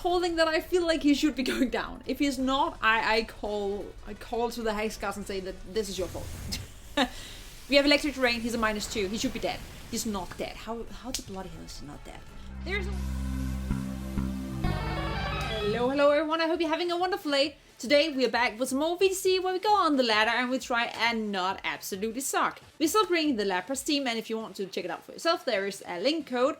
calling that I feel like he should be going down. If he's not, I call to the Hex Gods and say that this is your fault. We have electric rain, he's a -2. He should be dead. He's not dead. How the bloody hell is he not dead? There's Hello everyone, I hope you're having a wonderful day. Today we are back with some more VGC where we go on the ladder and we try and not absolutely suck. We're still bringing the Lapras team, and if you want to check it out for yourself, there is a link code.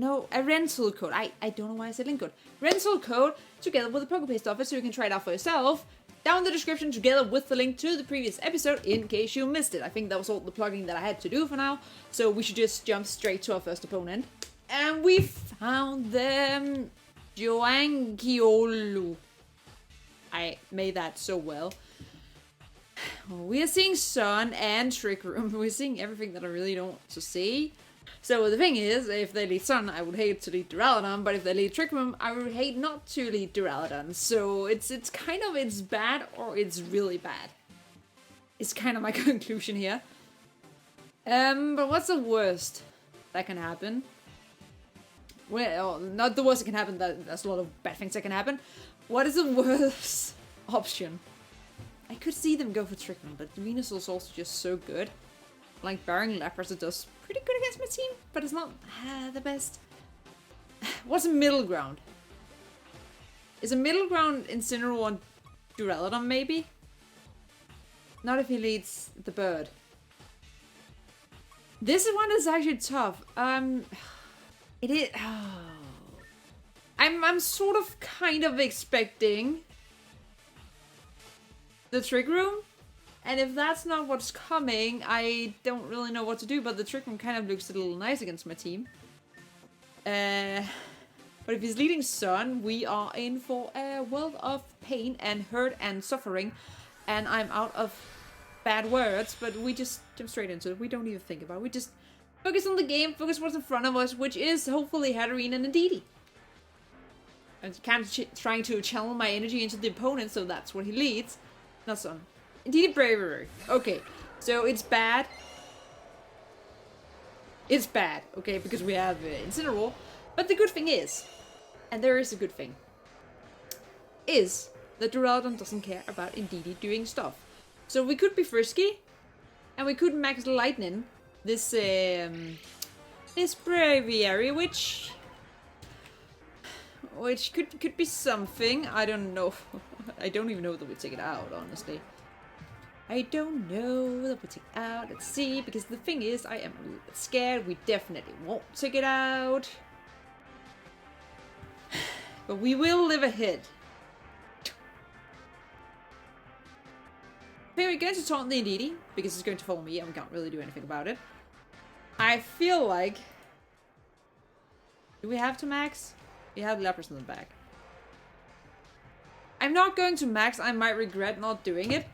No, a rental code. I don't know why I said link code. Rental code together with the PokePaste offer so you can try it out for yourself. Down in the description together with the link to the previous episode in case you missed it. I think that was all the plugging that I had to do for now. So we should just jump straight to our first opponent. And we found them. Joangiolu. I made that so well. We are seeing Sun and Trick Room. We're seeing everything that I really don't want to see. So the thing is, if they lead Sun, I would hate to lead Duraludon, but if they lead Trick Room, I would hate not to lead Duraludon. So it's kind of, it's bad or it's really bad. It's kind of my conclusion here. But what's the worst that can happen? Well, not the worst that can happen, there's a lot of bad things that can happen. What is the worst option? I could see them go for Trick Room, but Venus is also just so good. Like Baron Lapras, it does pretty good against my team, but it's not the best. What's a middle ground? Is a middle ground Incineroar on Duraludon, maybe? Not if he leads the bird. This one is actually tough. It is. Oh. I'm sort of kind of expecting the Trick Room. And if that's not what's coming, I don't really know what to do, but the Trick Room kind of looks a little nice against my team. But if he's leading Sun, we are in for a world of pain and hurt and suffering. And I'm out of bad words, but we just jump straight into it. We don't even think about it. We just focus on the game, focus what's in front of us, which is hopefully Hatterene and Indeedee. I'm kind of trying to channel my energy into the opponent, so that's what he leads. Not Sun. Indeedee Bravery. Okay, so it's bad. It's bad, okay, because we have Incineroar. But the good thing is, and there is a good thing, is that Duraludon doesn't care about Indeedee doing stuff. So we could be frisky, and we could max Lightning this Braviary, which could be something. I don't know. I don't even know that we take it out, honestly. I don't know that we take it out. Let's see, because the thing is, I am a little bit scared. We definitely won't take it out. But we will live ahead. Okay, we're going to taunt the Indeedee, because it's going to follow me and we can't really do anything about it. I feel like... Do we have to max? We have Lapras in the back. I'm not going to max. I might regret not doing it.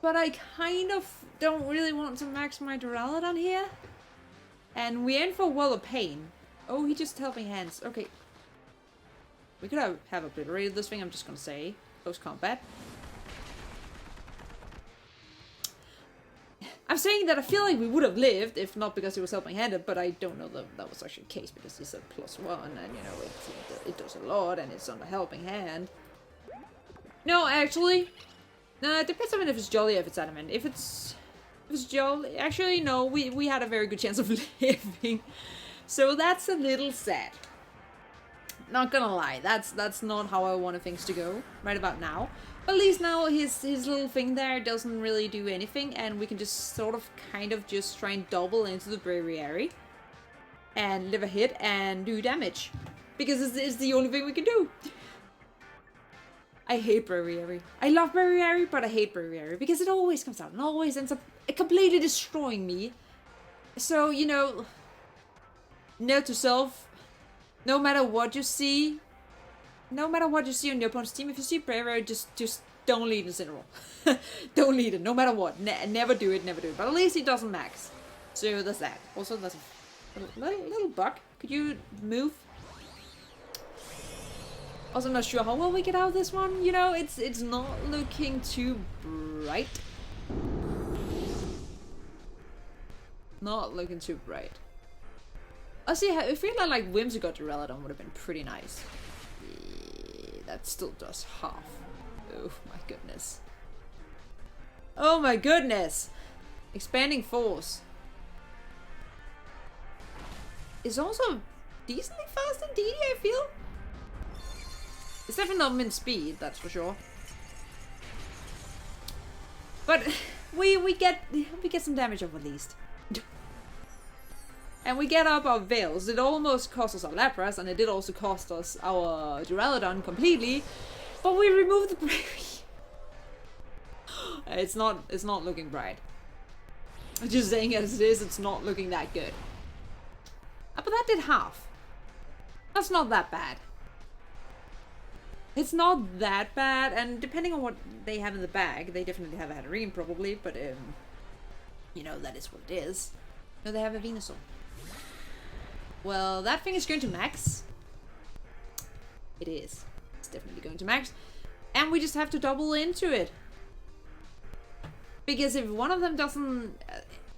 But I kind of don't really want to max my Duraludon here. And we're in for a world of pain. Oh, he just helping hands. Okay. We could have obliterated this thing, I'm just gonna say. Close combat. I'm saying that I feel like we would have lived, if not because he was helping handed, but I don't know that that was actually the case, because he's a +1, and you know, it does a lot, and it's on the helping hand. No, actually... No, it depends on if it's Jolly or if it's Adamant. If it's Jolly... Actually, no, we had a very good chance of living. So that's a little sad. Not gonna lie, that's not how I wanted things to go right about now. But at least now his little thing there doesn't really do anything, and we can just sort of kind of just try and double into the Braviary and live a hit and do damage. Because it's the only thing we can do. I hate Braviary. I love Braviary, but I hate Braviary because it always comes out and always ends up completely destroying me. So, you know, note to self, no matter what you see on your opponent's team, if you see Braviary, just don't lead Incineroar. Don't lead it, no matter what. Never do it, never do it. But at least he doesn't max. So there's that. Also, there's a little bug. Could you move? Also, I'm not sure how well we get out of this one. You know, it's not looking too bright. Not looking too bright. I see. I feel like Whimsicott Duraludon would have been pretty nice. that still does half. Oh my goodness. Oh my goodness! Expanding force is also decently fast in DD, I feel. It's definitely not min speed, that's for sure. But we get some damage off at least. And we get up our Veils. It almost cost us our Lapras, and it did also cost us our Duraludon completely. But we removed the Bravery. It's not looking bright. I'm just saying as it is, it's not looking that good. But that did half. That's not that bad. It's not that bad, and depending on what they have in the bag, they definitely have a Hatterene probably, but you know, that is what it is. No, they have a Venusaur. Well, that thing is going to max. It is. It's definitely going to max. And we just have to double into it. Because if one of them doesn't...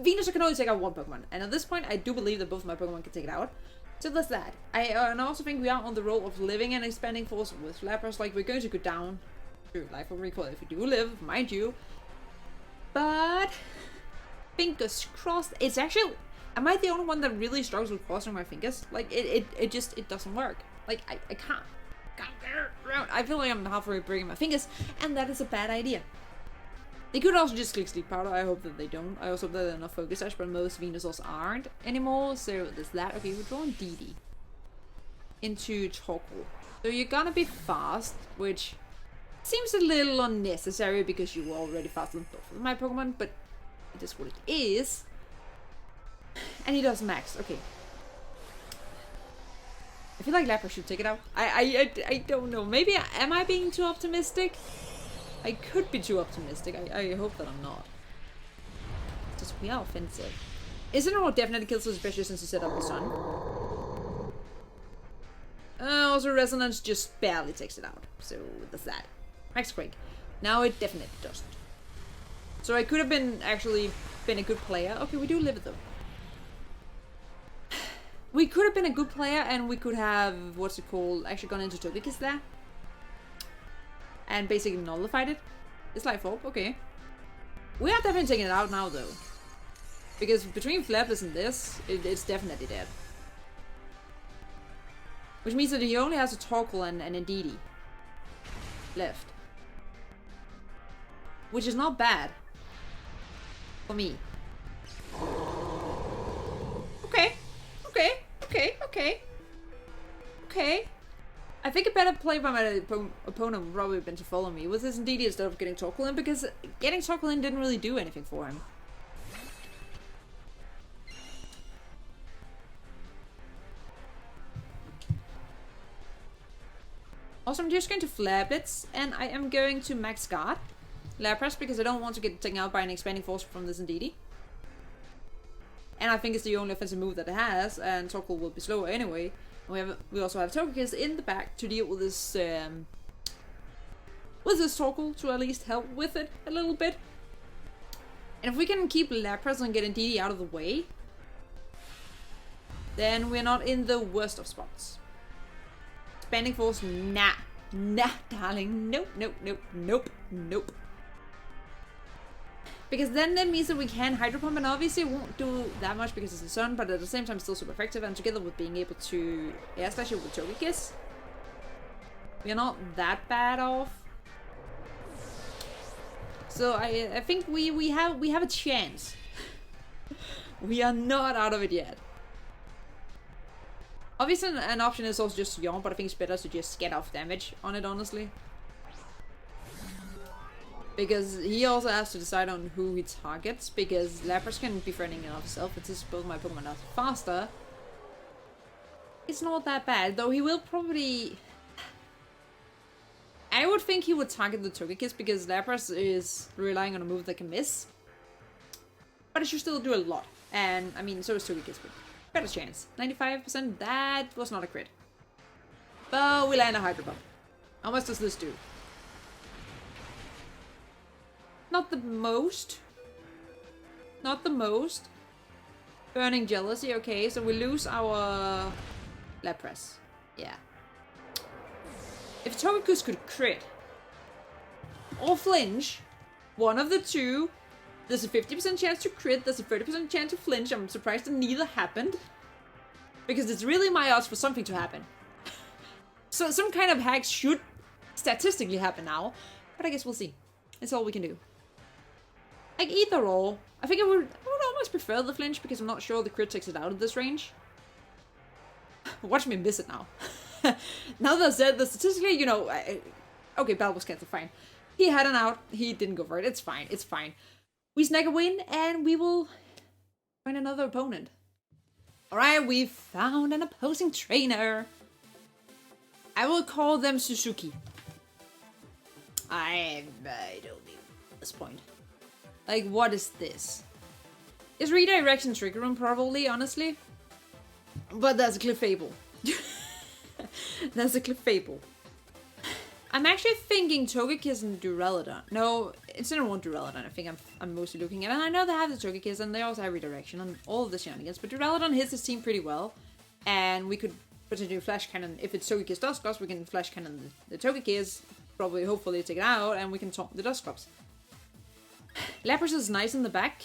Venusaur can only take out one Pokemon. And at this point, I do believe that both my Pokemon can take it out. So that's that. And I also think we are on the road of living and expanding force with Lapras. Like, we're going to go down through Life of Recall if we do live, mind you. But... fingers crossed. It's actually... Am I the only one that really struggles with crossing my fingers? Like, it just doesn't work. Like, I can't get around. I feel like I'm halfway breaking my fingers, and that is a bad idea. They could also just click Sleep Powder. I hope that they don't. I also hope that they're enough Focus Sash, but most Venusaurs aren't anymore, so there's that. Okay, we're drawing DD into Torkoal. So you're gonna be fast, which seems a little unnecessary because you were already faster than both of my Pokemon, but it is what it is. And he does max. Okay. I feel like Lapras should take it out. I don't know. Maybe am I being too optimistic? I could be too optimistic. I hope that I'm not. Just we are offensive. Incineroar definitely kills us, especially since he set up the sun. Also Resonance just barely takes it out. So that's that. Max Quake. Now it definitely doesn't. So I could have actually been a good player. Okay, we do live it though. We could have been a good player and we could have, what's it called, actually gone into Togekiss there. And basically nullified it. It's like Orb, okay. We are definitely taking it out now though. Because between Flapless and this, it's definitely dead. Which means that he only has a Torkoal and an Indeedee left. Which is not bad. For me. Okay. Okay. I think a better play by my opponent would probably have been to follow me with his Indeedee instead of getting Torkoal in, because getting Torkoal in didn't really do anything for him. Also, I'm just going to Flare Blitz, and I am going to Max Guard Lapras because I don't want to get taken out by an expanding force from this Indeedee. And I think it's the only offensive move that it has, and Torkoal will be slower anyway. And we also have Togekiss in the back to deal with this Torkoal to at least help with it a little bit. And if we can keep Lapras and get Indeedee out of the way, then we're not in the worst of spots. Expanding force, nah, darling, nope. Because then that means that we can Hydro Pump, and obviously it won't do that much because it's the sun, but at the same time still super effective, and together with being able to Air Slash it with Togekiss, we're not that bad off. So I think we have a chance. We are not out of it yet. Obviously an option is also just Yawn, but I think it's better to just get off damage on it, honestly. Because he also has to decide on who he targets, because Lapras can be threatening enough himself, but since both my Pokemon are faster, it's not that bad. Though he will probably... I would think he would target the Togekiss, because Lapras is relying on a move that can miss. But it should still do a lot. And, I mean, so is Togekiss, but better chance. 95%, that was not a crit. But we land a Hydro Pump. How much does this do? Not the most. Not the most. Burning Jealousy, okay, so we lose our Lapras. Yeah. If Togekiss could crit or flinch, one of the two, there's a 50% chance to crit, there's a 30% chance to flinch. I'm surprised that neither happened. Because it's really my odds for something to happen. So some kind of hack should statistically happen now. But I guess we'll see. That's all we can do. Like either or. I think I would almost prefer the flinch because I'm not sure the crit takes it out of this range. Watch me miss it now. Now that said, statistically, you know, okay, Bell was cancelled, fine. He had an out, he didn't go for it, it's fine, it's fine. We snag a win, and we will find another opponent. Alright, we've found an opposing trainer. I will call them Suzuki. I don't even at this point. Like, what is this? It's redirection trigger room, probably, honestly. But that's a Clefable. That's a Clefable. I'm actually thinking Togekiss and Duraludon. No, instead of one Duraludon, I think I'm mostly looking at. And I know they have the Togekiss and they also have redirection and all of the shenanigans. But Duraludon hits his team pretty well. And we could potentially Flash Cannon. If it's Togekiss Dusclops, we can Flash Cannon the Togekiss. Probably, hopefully, take it out. And we can taunt the Dusclops. Lapras is nice in the back.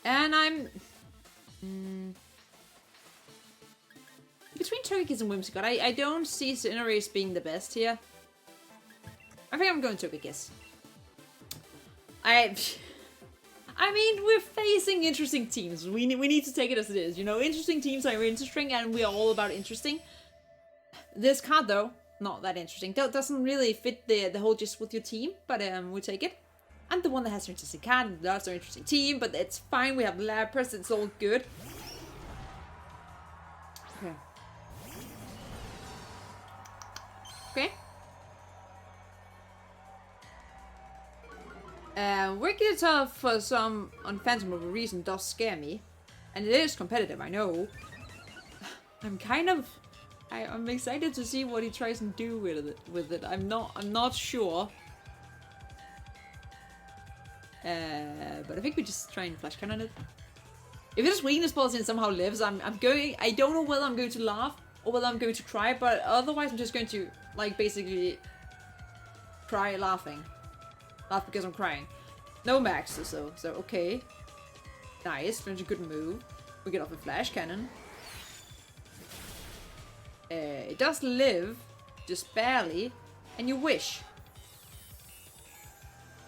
And I'm... between Togekiss and Whimsicott, I don't see Cinderace being the best here. I think I'm going Togekiss. I mean, we're facing interesting teams. We need to take it as it is. You know, interesting teams are interesting, and we're all about interesting. This card, though, not that interesting. Doesn't really fit the whole gist with your team, but we take it. I'm the one that has an interesting card, and that's an interesting team, but it's fine. We have Lapras, it's all good. Okay. Okay. WIGGLYTUFF for some unfathomable reason does scare me. And it is competitive, I know. I'm excited to see what he tries and do with it. I'm not sure. But I think we just try and Flash Cannon it. If it is weakness balls and somehow lives, I don't know whether I'm going to laugh or whether I'm going to cry, but otherwise I'm just going to, like, basically cry laughing. Laugh because I'm crying. No max, so okay. Nice, that's a good move. We get off a Flash Cannon. It does live, just barely, and you wish.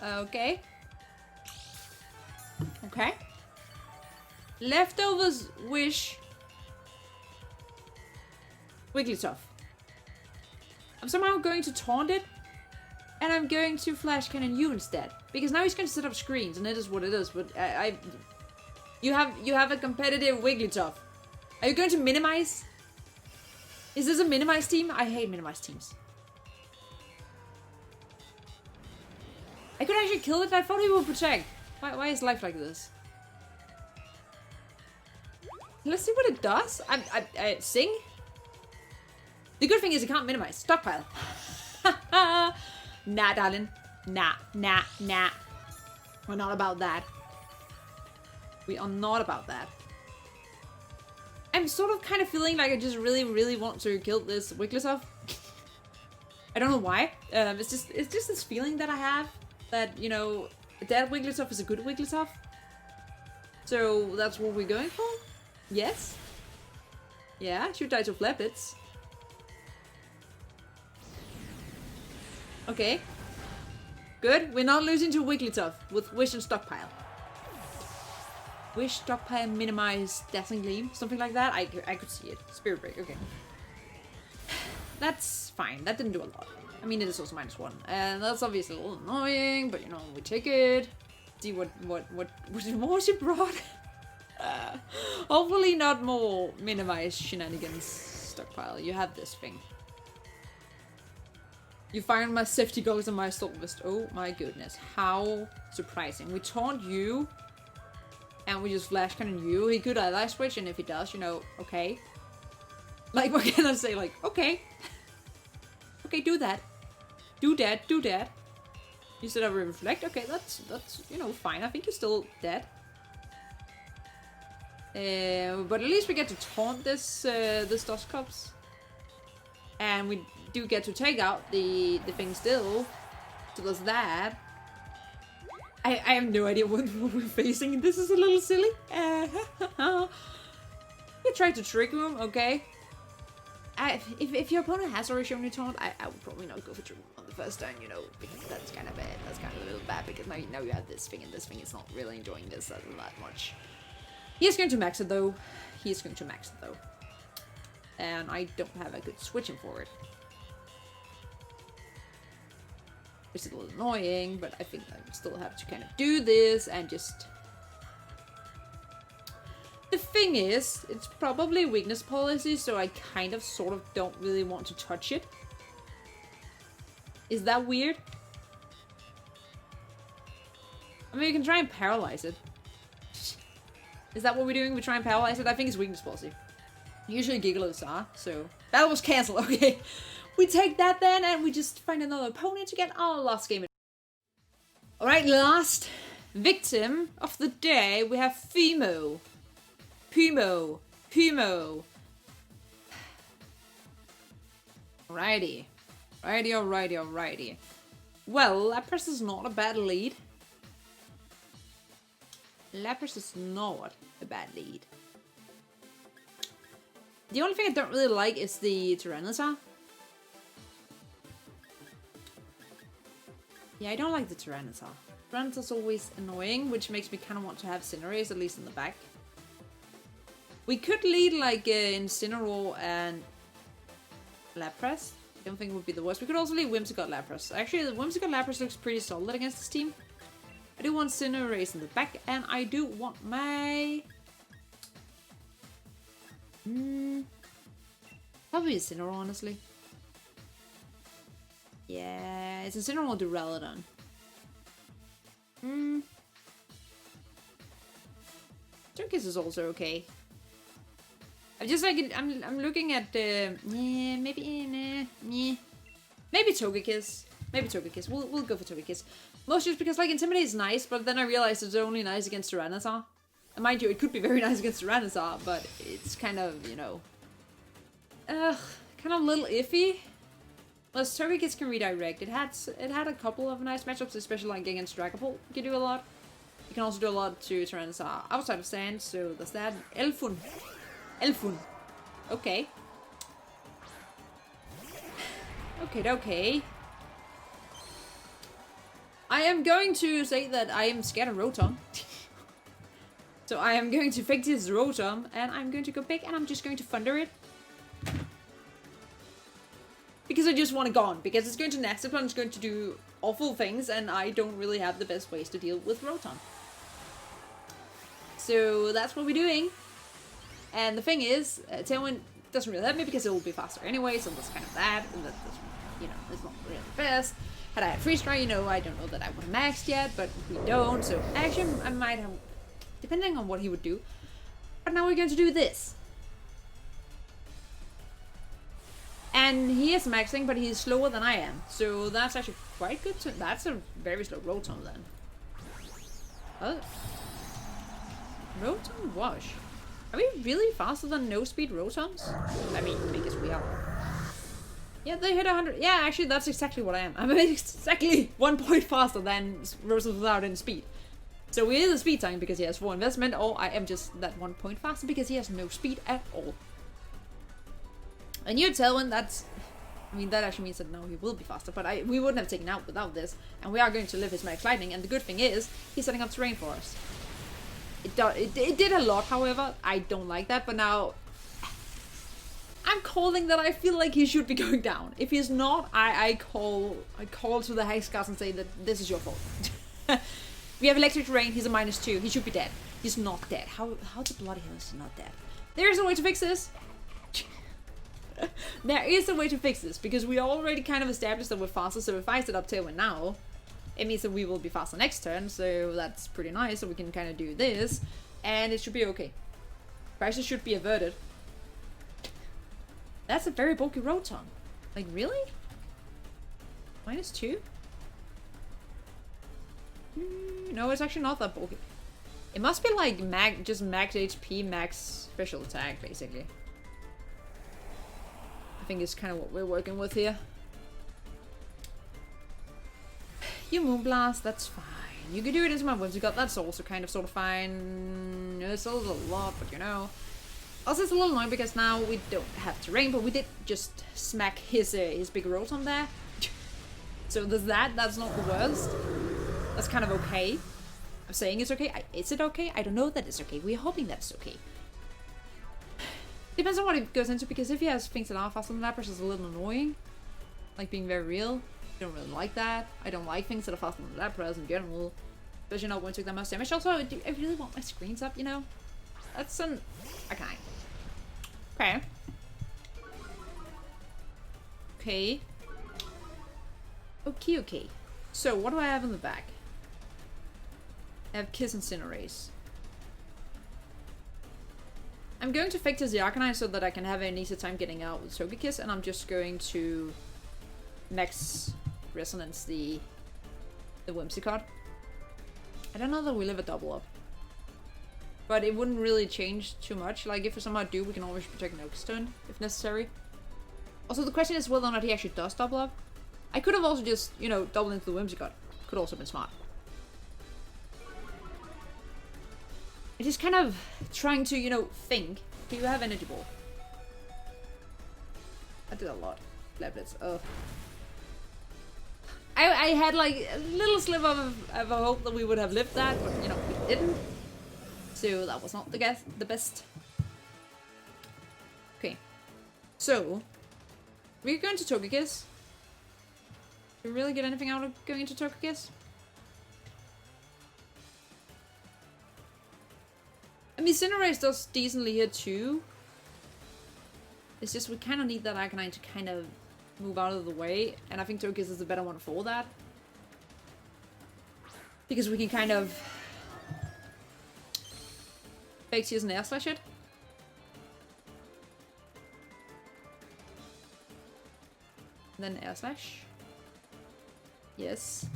Okay. Okay. Leftovers wish. WIGGLYTUFF. I'm somehow going to taunt it. And I'm going to Flash Cannon you instead. Because now he's going to set up screens and it is what it is. But you have a competitive WIGGLYTUFF. Are you going to minimize? Is this a minimized team? I hate minimized teams. I could actually kill it. I thought he would protect. Why is life like this? Let's see what it does. I sing. The good thing is it can't minimize. Stockpile. Nah, darling. Nah. We're not about that. We are not about that. I'm sort of kind of feeling like I just really want to kill this WIGGLYTUFF. I don't know why. It's just this feeling that I have that, you know, that WIGGLYTUFF is a good WIGGLYTUFF. So that's what we're going for? Yes. Yeah, should die to Flappets. Okay. Good. We're not losing to WIGGLYTUFF with Wish and Stockpile. Wish, Stockpile, Minimize, Dazzling Gleam. Something like that. I could see it. Spirit Break. Okay. That's fine. That didn't do a lot. I mean, it is also -1. And that's obviously a little annoying, but you know, we take it. See what more she brought. Hopefully not more Minimize shenanigans. Stockpile. You have this thing. You find my safety goggles and my assault vest. Oh my goodness. How surprising. We taunt you. And we just Flash Cannon you. He could Light Switch, and if he does, you know, okay. Like, what can I say? Like, okay. Okay, do that. Do that. Do that. You said I will reflect. Okay, that's, you know, fine. I think you're still dead. But at least we get to taunt this this Dusclops. And we do get to take out the thing still. So there's that. I have no idea what we're facing. This is a little silly. You try to trick him, okay? If your opponent has already shown you taunt, I would probably not go for trick on the first turn, you know, because that's kind of bad. That's kind of a little bad because now you have this thing, and this thing is not really enjoying this that much. He is going to max it though. He is going to max it though. And I don't have a good switching for it. It's a little annoying, but I think I still have to kind of do this and just... The thing is, it's probably weakness policy, so I kind of sort of don't really want to touch it. Is that weird? I mean, you can try and paralyze it. Is that what we're doing? We try and paralyze it? I think it's weakness policy. Usually Gigglytuffs are, so... That was cancelled, okay. We take that then, and we just find another opponent to get our last game. Alright, last victim of the day, we have Pumo. Alrighty. Alrighty. Well, Lapras is not a bad lead. Lapras is not a bad lead. The only thing I don't really like is the Tyranitar. Yeah, I don't like the Tyranitar. Tyranitar's always annoying, which makes me kind of want to have Cinderace, at least in the back. We could lead like Incineroar and Lapras. I don't think it would be the worst. We could also lead Whimsicott Lapras. Actually, the Whimsicott Lapras looks pretty solid against this team. I do want Cinderace in the back, and I do want my... Probably Incineroar, honestly. Yeah, it's Incineroar Duraludon. Togekiss is also okay. I'm just like, I'm looking at maybe Togekiss. Maybe Togekiss. We'll go for Togekiss. Most just because like Intimidate is nice, but then I realized it's only nice against Tyranitar. And mind you, it could be very nice against Tyranitar, but it's kind of, you know, kind of a little iffy. Plus, Togekiss can redirect. It had a couple of nice matchups, especially like against Dragapult. You can do a lot. You can also do a lot to Tyranitar outside of sand, so there's that. Elfun. Okay. Okay. I am going to say that I am scared of Rotom. So I am going to fix this Rotom, and I'm going to go big, and I'm just going to Thunder it. Because I just want it gone. Because it's going to Nasty Plunge, it's going to do awful things, and I don't really have the best ways to deal with Rotom. So that's what we're doing. And the thing is, Tailwind doesn't really help me because it will be faster anyway, so that's kind of that. And that doesn't, you know, it's not really the best. Had I had Freeze Dry, you know, I don't know that I would have maxed yet, but we don't. So actually, I might have, depending on what he would do. But now we're going to do this. And he is maxing, but he's slower than I am. So that's actually quite good. That's a very slow Rotom then. Oh. Rotom Wash. Are we really faster than no-speed Rotoms? I mean, because we are. Yeah, they hit 100. Yeah, actually, that's exactly what I am. I'm exactly 1 point faster than Rotoms without any speed. So we are the speed time because he has 4 investment, or I am just that 1 point faster because he has no speed at all. And you Tailwind, that's... I mean, that actually means that now he will be faster, but we wouldn't have taken out without this. And we are going to live his Max Lightning, and the good thing is, he's setting up terrain for us. It did a lot, however. I don't like that, but now... I'm calling that I feel like he should be going down. If he's not, I call to the Hex Gods and say that this is your fault. We have Electric Terrain, he's a -2. He should be dead. He's not dead. How the bloody hell is he not dead? There is a way to fix this. There is a way to fix this, because we already kind of established that we're faster, so if I set up Tailwind now, it means that we will be faster next turn, so that's pretty nice, so we can kind of do this, and it should be okay. Crisis should be averted. That's a very bulky Rotom. Like, really? -2? No, it's actually not that bulky. It must be like just max HP, max special attack, basically. I think it's kind of what we're working with here. You Moonblast, that's fine. You can do it into my Whimsicott, that's also kind of sort of fine. It's a little lot, but you know. Also, it's a little annoying because now we don't have terrain, but we did just smack his big Rotom there. So there's that. That's not the worst. That's kind of okay. I'm saying it's okay. Is it okay? I don't know that it's okay. We're hoping that it's okay. Depends on what it goes into, because if he has things that are faster than Lapras, it's a little annoying. Like being very real. I don't really like that. I don't like things that are faster than Lapras in general. Especially not when it took that much damage. Also, I really want my screens up, you know? That's an... Okay. Okay. Okay. Okay, okay. So, what do I have in the back? I have Kiss and Cinderace. I'm going to Fake the Arcanine so that I can have an easy time getting out with Togekiss, and I'm just going to Max Resonance the Whimsicott. I don't know that we'll ever double up. But it wouldn't really change too much. Like, if we somehow do, we can always protect next turn, if necessary. Also, the question is whether or not he actually does double up. I could have also just, you know, doubled into the Whimsicott. Could also have been smart. I'm just kind of trying to, you know, think. Do you have Energy Ball? I did a lot. Lablets. Oh. I had like a little sliver of a hope that we would have lived that, but you know, we didn't. So that was not the best. Okay. So, we're going to Togekiss. Do we really get anything out of going into Togekiss? I mean, Cinderace does decently here too. It's just we kind of need that Arcanine to kind of move out of the way. And I think Togekiss is the better one for that. Because we can kind of... Fake Tears and Air Slash it. And then Air Slash. Yes.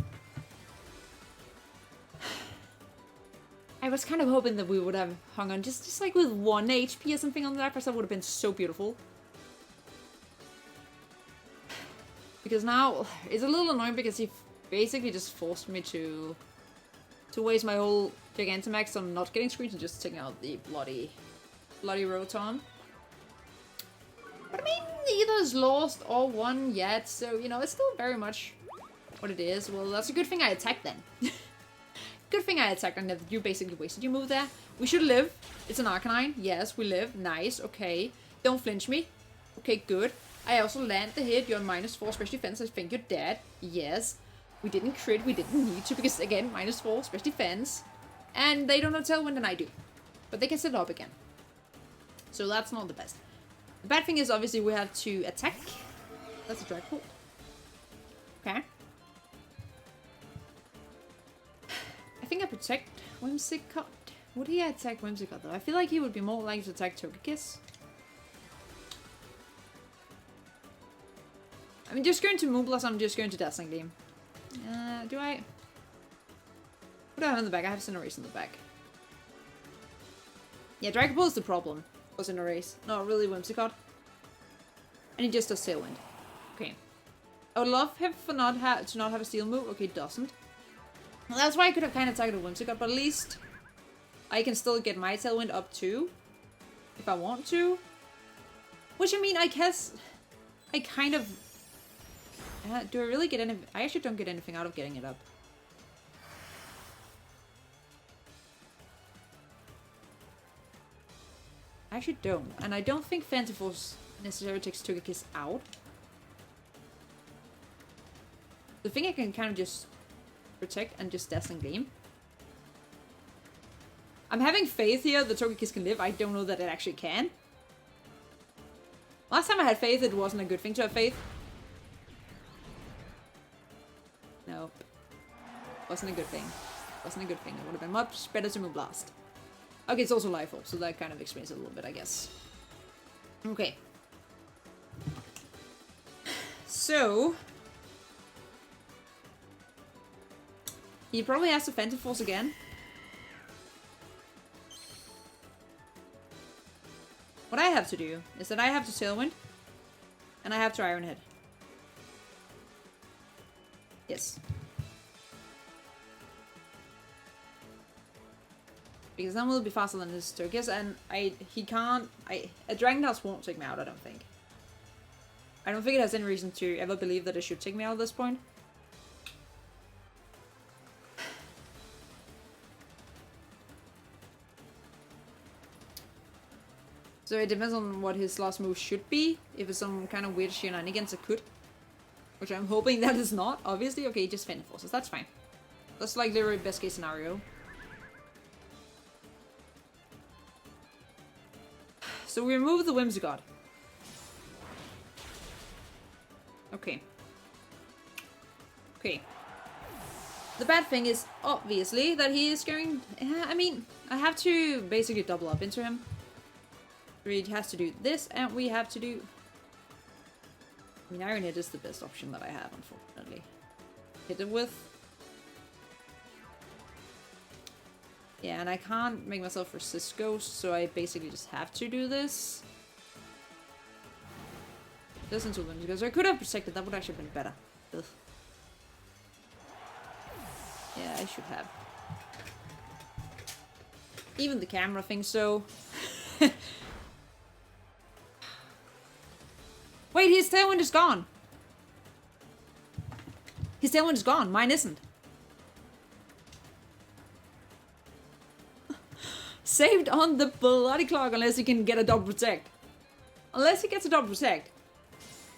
I was kind of hoping that we would have hung on just like with 1 HP or something on the Lapras. That would have been so beautiful. Because now it's a little annoying because he basically just forced me to waste my whole Gigantamax on not getting screens and just taking out the bloody Rotom. But I mean, neither is lost or won yet, so you know, it's still very much what it is. Well, that's a good thing I attacked then. Good thing I attacked and that you basically wasted your move there. We should live. It's an Arcanine. Yes, we live. Nice. Okay. Don't flinch me. Okay, good. I also land the hit. You're on -4 special defense. I think you're dead. Yes. We didn't crit. We didn't need to because, again, -4 special defense. And they don't have Tailwind and I do. But they can set it up again. So that's not the best. The bad thing is, obviously, we have to attack. That's a Dragapult. Okay. I think I protect Whimsicott. Would he attack Whimsicott though? I feel like he would be more likely to attack Togekiss. I'm just going to Moonblast, I'm just going to Dazzling Gleam. Do I? What do I have in the back? I have Cinderace in the back. Yeah, Dragapult is the problem. Was Cinderace. Not really Whimsicott. And he just does Tailwind. Okay. I would love him for to not have a Steel move. Okay, doesn't. Well, that's why I could have kind of targeted Whimsicott, but at least I can still get my Tailwind up too. If I want to. Which, I mean, I guess I kind of... do I really get any... I actually don't get anything out of getting it up. I actually don't. And I don't think Phantom Force necessarily takes Togekiss out. The thing I can kind of just protect and just Dazzling Gleam. I'm having faith here that Togekiss can live. I don't know that it actually can. Last time I had faith, it wasn't a good thing to have faith. Nope. Wasn't a good thing. Wasn't a good thing. It would have been much better to Moonblast. Okay, it's also Life Orb, so that kind of explains it a little bit, I guess. Okay. So... he probably has to Phantom Force again. have to do is that I have to Tailwind. And I have to Iron Head. Yes. Because then we'll be faster than this Turkis, and a Dragon Dance won't take me out, I don't think. I don't think it has any reason to ever believe that it should take me out at this point. So it depends on what his last move should be. If it's some kind of weird shenanigans, it could. Which I'm hoping that is not, obviously. Okay, just Fender Forces, that's fine. That's like literally best case scenario. So we remove the Whimsicott. Okay. Okay. The bad thing is, obviously, that he is going... I mean, I have to basically double up into him. We has to do this, and we have to do... I mean, Iron Head is the best option that I have, unfortunately. Hit it with... Yeah, and I can't make myself resist Ghost, so I basically just have to do this. Listen to them, because I could have protected, that would actually have been better. Ugh. Yeah, I should have. Even the camera thinks so. Wait, his Tailwind is gone! His Tailwind is gone, mine isn't. Saved on the bloody clock unless he can get a double protect. Unless he gets a double protect.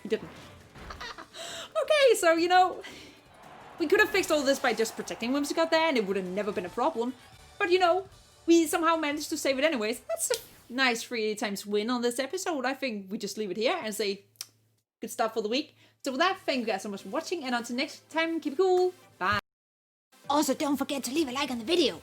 He didn't. Okay, so, you know, we could have fixed all this by just protecting Whimsicott there and it would have never been a problem. But, you know, we somehow managed to save it anyways. That's a nice 3 times win on this episode. I think we just leave it here and say good stuff for the week. So with that, thank you guys so much for watching, and until next time, keep it cool. Bye. Also, don't forget to leave a like on the video.